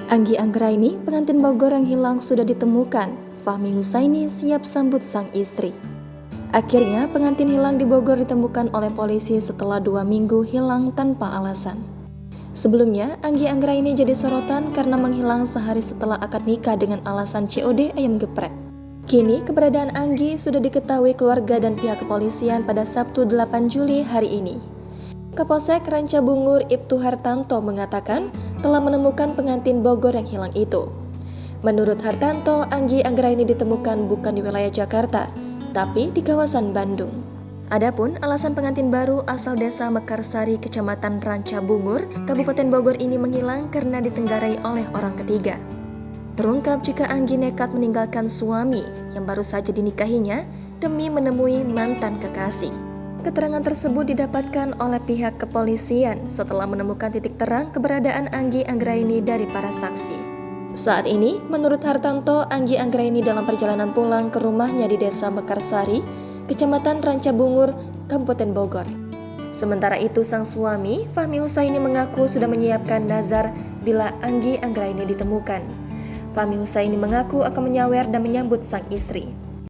Anggi Anggraini, pengantin Bogor yang hilang sudah ditemukan. Fahmi Husaini siap sambut sang istri. Akhirnya, pengantin hilang di Bogor ditemukan oleh polisi setelah 2 minggu hilang tanpa alasan. Sebelumnya, Anggi Anggraini jadi sorotan karena menghilang sehari setelah akad nikah dengan alasan COD ayam geprek. Kini, keberadaan Anggi sudah diketahui keluarga dan pihak kepolisian pada Sabtu 8 Juli hari ini. Kapolsek Rancabungur Ibtu Hartanto mengatakan telah menemukan pengantin Bogor yang hilang itu. Menurut Hartanto, Anggi Anggraini ditemukan bukan di wilayah Jakarta, tapi di kawasan Bandung. Adapun alasan pengantin baru asal desa Mekarsari, Kecamatan Rancabungur, Kabupaten Bogor ini menghilang karena ditenggarai oleh orang ketiga. Terungkap jika Anggi nekat meninggalkan suami yang baru saja dinikahinya demi menemui mantan kekasih. Keterangan tersebut didapatkan oleh pihak kepolisian setelah menemukan titik terang keberadaan Anggi Anggraini dari para saksi. Saat ini, menurut Hartanto, Anggi Anggraini dalam perjalanan pulang ke rumahnya di desa Mekarsari, Kecamatan Rancabungur, Kabupaten Bogor. Sementara itu, sang suami, Fahmi Husaini, mengaku sudah menyiapkan nazar bila Anggi Anggraini ditemukan. Fahmi Husaini mengaku akan menyawer dan menyambut sang istri.